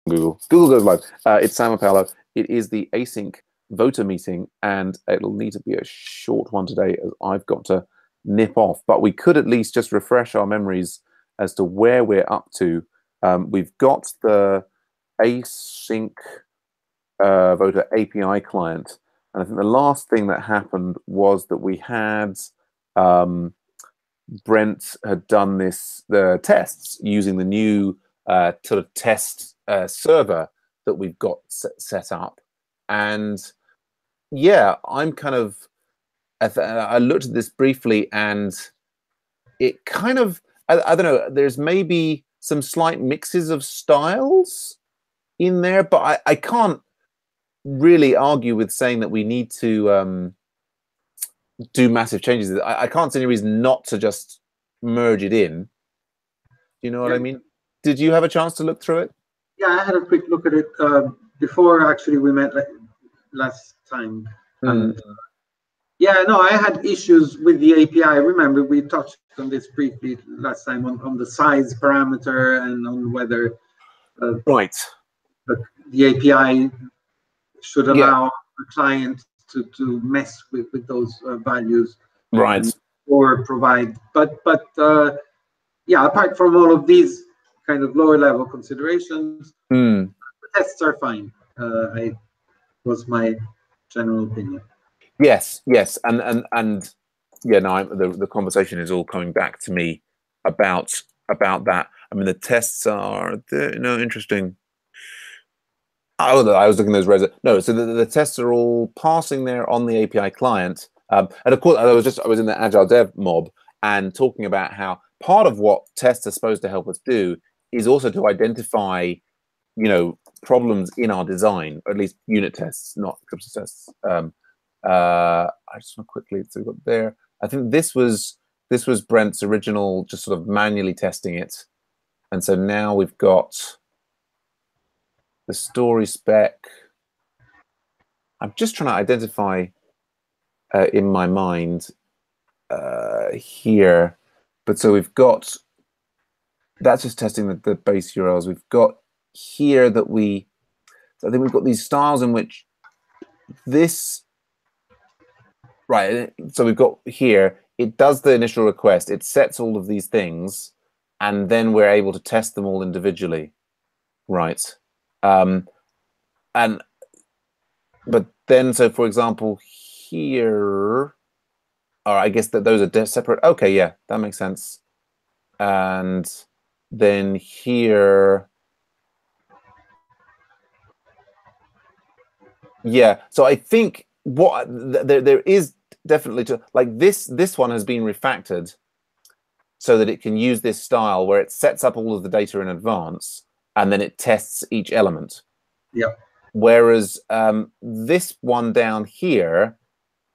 Google. Google goes live. It's Sam Paolo. It is the Async Voter meeting, and it'll need to be a short one today as I've got to nip off. But we could at least just refresh our memories as to where we're up to. We've got the Async Voter API client, and I think the last thing that happened was that we had Brent had done the tests using the new sort of test server that we've got set up. And yeah, I'm kind of, I looked at this briefly, and it kind of, I don't know, there's maybe some slight mixes of styles in there, but I can't really argue with saying that we need to do massive changes. I can't see any reason not to just merge it in. Do you know what I mean? Did you have a chance to look through it? Yeah, I had a quick look at it before actually we met last time. Yeah, no, I had issues with the API. I remember we touched on this briefly last time on the size parameter and on whether right the API should allow the client to mess with those values, right, or provide. But yeah, apart from all of these kind of lower level considerations, the tests are fine. Was my general opinion. Yes, and yeah, no, the conversation is all coming back to me about that. I mean, the tests are interesting. Oh, I was looking at those results. No, so the tests are all passing there on the API client, and of course, I was in the Agile Dev mob and talking about how part of what tests are supposed to help us do is also to identify, problems in our design, or at least unit tests, not crypto tests. I just want to quickly, so we've got there. I think this was Brent's original, just sort of manually testing it, and so now we've got the story spec. I'm just trying to identify in my mind here, but so we've got, that's just testing the base URLs. We've got here that so I think we've got these styles in which this, right, so we've got here, it does the initial request, it sets all of these things, and then we're able to test them all individually, right? But then, so for example, here, or I guess that those are separate. Okay, yeah, that makes sense. And then here, yeah. So I think what there is definitely this one has been refactored so that it can use this style where it sets up all of the data in advance and then it tests each element. Yeah. Whereas this one down here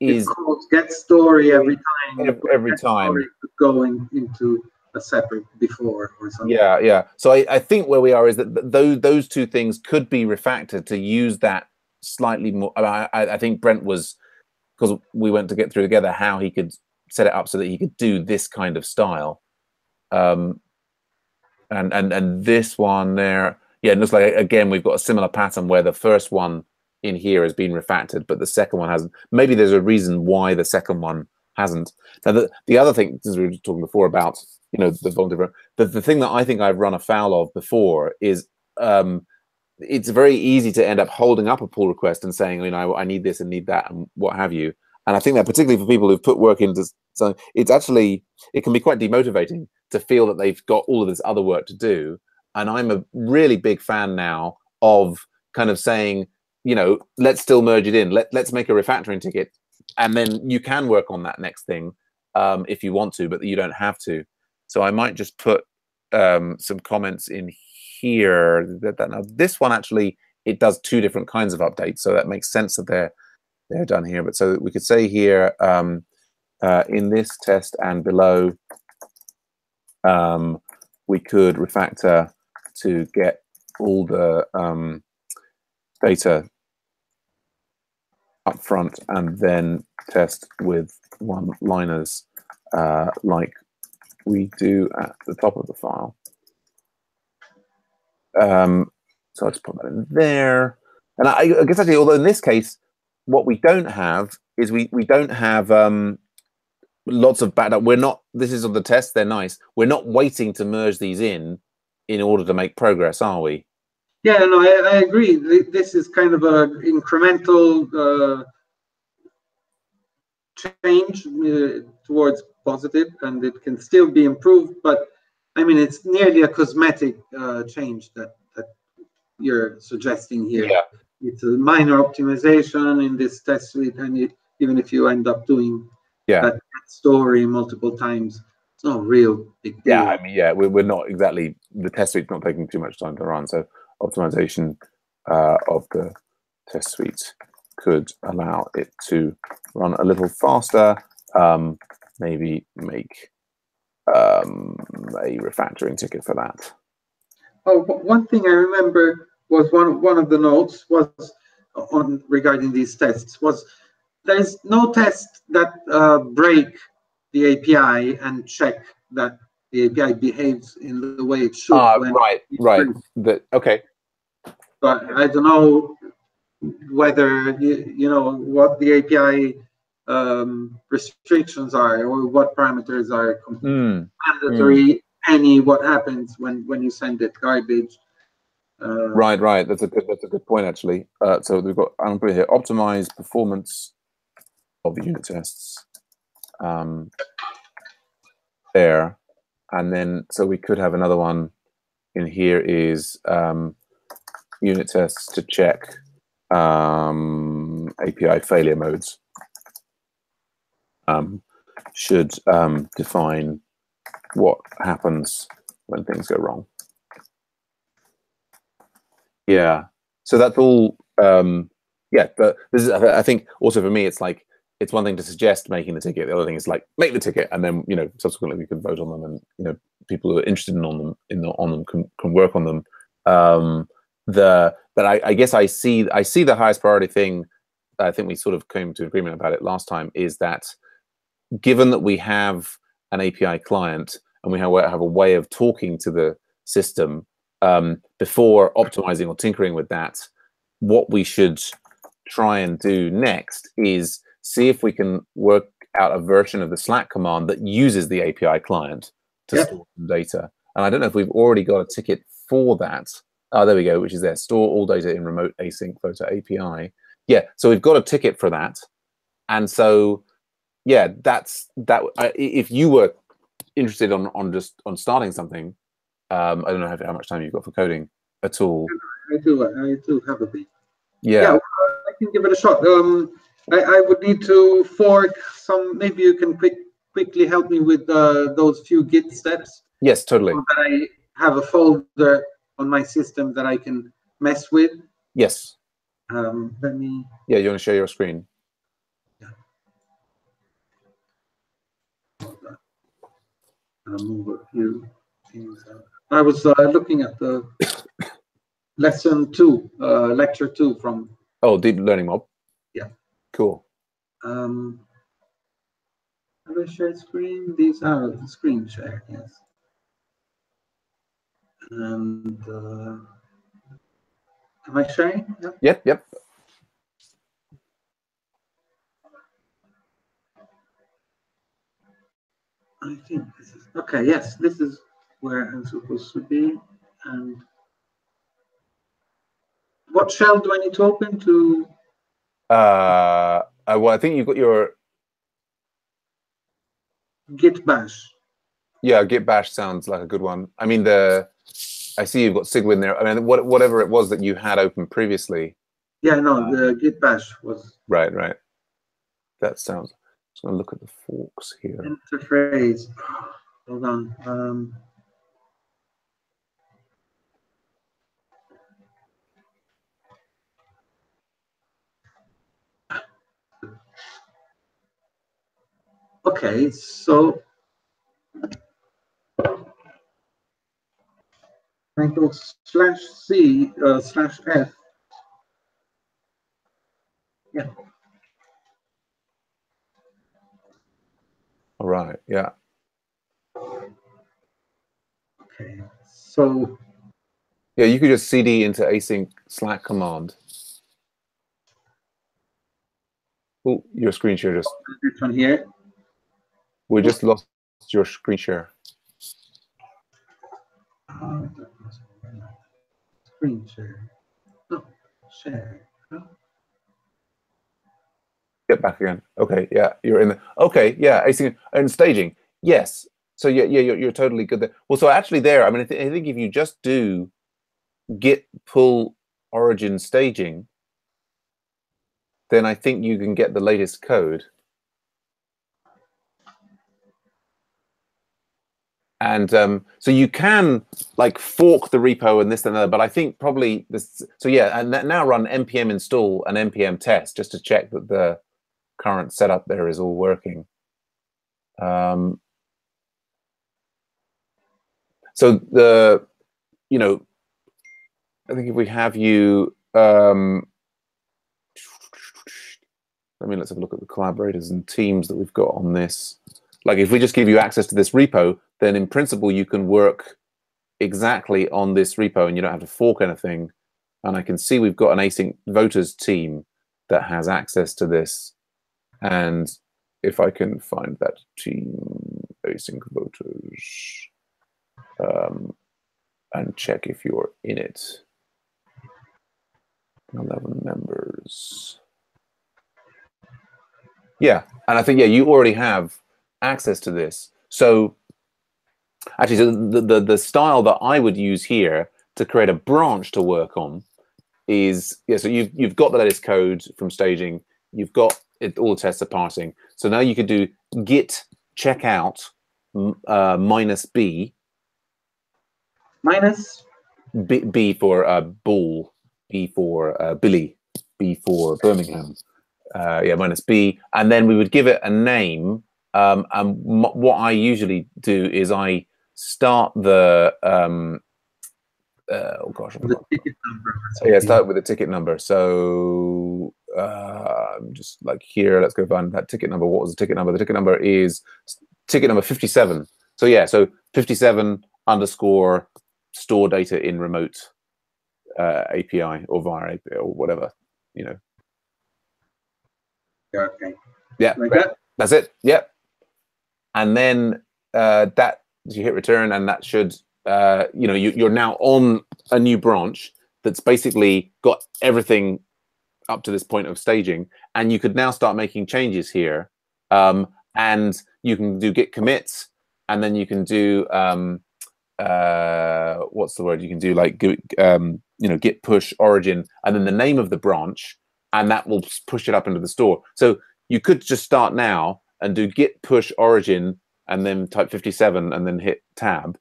is get story every time. Every time going into a separate before or something. Yeah. So I think where we are is that those two things could be refactored to use that slightly more. I think Brent was, because we went to get through together how he could set it up so that he could do this kind of style. And this one there, yeah, it looks like again we've got a similar pattern where the first one in here has been refactored, but the second one hasn't. Maybe there's a reason why the second one hasn't. Now the other thing, as we were talking before about the voluntary, the thing that I think I've run afoul of before is it's very easy to end up holding up a pull request and saying, I need this and need that and what have you. And I think that particularly for people who've put work into something, it can be quite demotivating to feel that they've got all of this other work to do. And I'm a really big fan now of kind of saying, let's still merge it in. Let's make a refactoring ticket, and then you can work on that next thing if you want to, but you don't have to. So I might just put some comments in here. Now this one actually, it does two different kinds of updates, so that makes sense that they're done here. But so we could say here in this test and below, we could refactor to get all the data up front and then test with one-liners like we do at the top of the file. So I'll just put that in there. And I guess actually, although in this case, what we don't have is we don't have lots of backup. We're not. This is on the test. They're nice. We're not waiting to merge these in order to make progress, are we? Yeah, no, I agree. This is kind of a incremental change towards positive, and it can still be improved. But I mean, it's nearly a cosmetic change that you're suggesting here. Yeah. It's a minor optimization in this test suite, and even if you end up doing that story multiple times, it's no real big deal. Yeah, I mean, yeah, we're not exactly, the test suite's not taking too much time to run, so optimization of the test suite could allow it to run a little faster, maybe make a refactoring ticket for that. Oh, one thing I remember was one of the notes was on regarding these tests was there's no test that break the API and check that the API behaves in the way it should. Right. Okay. But I don't know whether you know what the API restrictions are or what parameters are mandatory. What happens when you send it garbage? Right. That's a good point actually. So we've got, I'm putting here, optimize performance of the unit tests. There, and then so we could have another one in here is unit tests to check API failure modes. Should define what happens when things go wrong. Yeah, so that's all. Yeah, but this is, I think, also for me, it's like, it's one thing to suggest making the ticket. The other thing is like, make the ticket, and then subsequently we can vote on them, and people who are interested on them can work on them. But I guess I see the highest priority thing. I think we sort of came to agreement about it last time. Is that given that we have an API client and we have a way of talking to the system before optimizing or tinkering with that, what we should try and do next is see if we can work out a version of the Slack command that uses the API client to store some data. And I don't know if we've already got a ticket for that. Oh, there we go, which is there. Store all data in remote AsyncVoter API. Yeah, so we've got a ticket for that. And so, yeah, that's that. If you were interested on starting something, I don't know how much time you've got for coding at all. I do have a bit. Yeah, well, I can give it a shot. I would need to fork some. Maybe you can quickly help me with those few Git steps. Yes, totally. So that I have a folder on my system that I can mess with. Yes. Let me. Yeah, you want to share your screen? Yeah. I'll move a few things out. I was looking at the lesson 2, lecture 2 from. Oh, Deep Learning Mob. Yeah. Cool. Have I shared screen? These are the screen share, yes. And am I sharing? Yep. I think this is okay. Yes, this is where I'm supposed to be. And what shell do I need to open to? Well, I think you've got your Git bash. Yeah, Git bash sounds like a good one. I mean, I see you've got Sigwin there. I mean, whatever it was that you had open previously. Yeah, no, the Git bash was. Right. That sounds. Just gonna look at the forks here. Interface. Hold on. Okay, so I go /C/F. Yeah. All right. Yeah. Okay. So Yeah, you could just cd into async Slack command. Oh, your screen share just. This one here. We just lost your screen share. Screen share. No, share. No. Get back again. Okay, yeah, you're in the. Okay, yeah, async and staging. Yes. So yeah, you're totally good there. Well, so actually, there. I mean, I think if you just do git pull origin staging, then I think you can get the latest code. And so you can like fork the repo and this and that, but I think probably this. So yeah, and now run npm install and npm test just to check that the current setup there is all working. So the, you know, I think if we have you, let's have a look at the collaborators and teams that we've got on this. Like if we just give you access to this repo, then in principle you can work exactly on this repo and you don't have to fork anything. And I can see we've got an AsyncVoters team that has access to this. And if I can find that team, AsyncVoters, and check if you're in it. 11 members. Yeah, and I think, yeah, you already have access to this. So actually, so the style that I would use here to create a branch to work on is, yeah, so you've got the latest code from staging, you've got it, all the tests are passing. So now you could do git checkout minus B. Minus? B for ball, B for Billy, B for Birmingham. Yeah, minus B. And then we would give it a name. And what I usually do is I start the oh gosh, The ticket number. yeah, start with the ticket number. So just like here, let's go find that ticket number. What was the ticket number? The ticket number is ticket number 57. So yeah, so 57 underscore store data in remote API or via API or whatever, you know. Okay. Yeah, like that. That's it. Yep. And then that you hit return, and that should you know, you're now on a new branch that's basically got everything up to this point of staging, and you could now start making changes here. And you can do git commits, and then you can do what's the word? You can do like you know, git push origin, and then the name of the branch, and that will push it up into the store. So you could just start now and do git push origin, and then type 57, and then hit tab.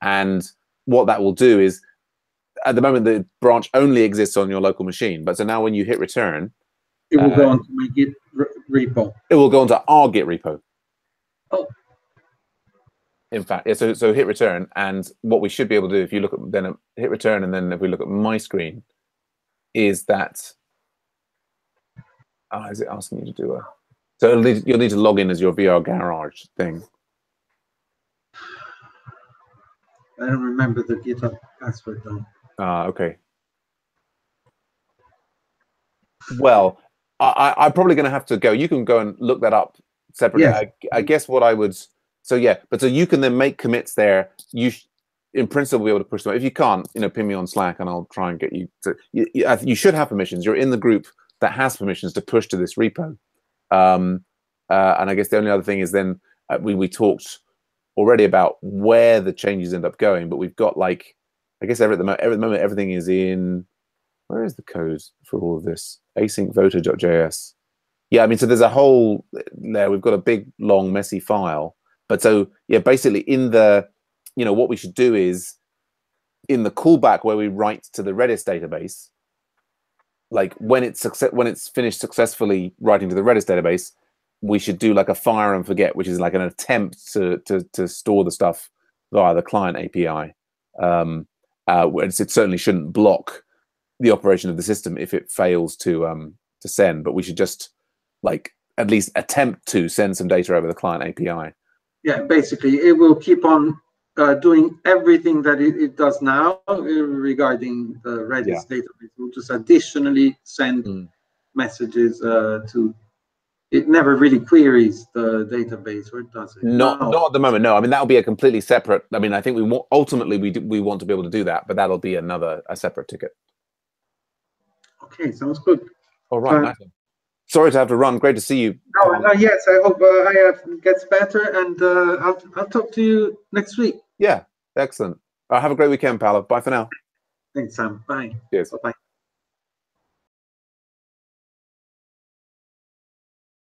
And what that will do is, at the moment, the branch only exists on your local machine. But so now when you hit return, it will go onto my Git repo. It will go onto our Git repo. Oh. In fact, yeah, so hit return, and what we should be able to do, if you look at then hit return, and then if we look at my screen, is that is it asking you to do a? So you'll need to log in as your VR Garage thing. I don't remember the GitHub password though. Okay. Well, I'm probably going to have to go. You can go and look that up separately. Yes. I guess what I would. So yeah, but so you can then make commits there. You, in principle, be able to push them. If you can't, you know, ping me on Slack, and I'll try and get you to. You should have permissions. You're in the group that has permissions to push to this repo. And I guess the only other thing is then we talked already about where the changes end up going, but we've got like, I guess at the moment everything is in. Where is the code for all of this? AsyncVoter.js. Yeah, I mean, so there's a whole there. We've got a big, long, messy file. But so yeah, basically in the, you know, what we should do is in the callback where we write to the Redis database, like when it's finished successfully writing to the Redis database, we should do like a fire and forget, which is like an attempt to store the stuff via the client API. It certainly shouldn't block the operation of the system if it fails to send, but we should just like at least attempt to send some data over the client API. Yeah, basically it will keep on doing everything that it does now regarding the Redis database. We'll just additionally send messages to. It never really queries the database, or does it? Not at the moment. No, I mean that'll be a completely separate. I mean, I think ultimately we want to be able to do that, but that'll be a separate ticket. Okay, sounds good. All right, nice one. Sorry to have to run. Great to see you. Yes, I hope Hayat gets better, and I'll talk to you next week. Yeah, excellent. Have a great weekend, Paolo. Bye for now. Thanks, Sam. Bye. Cheers. Bye.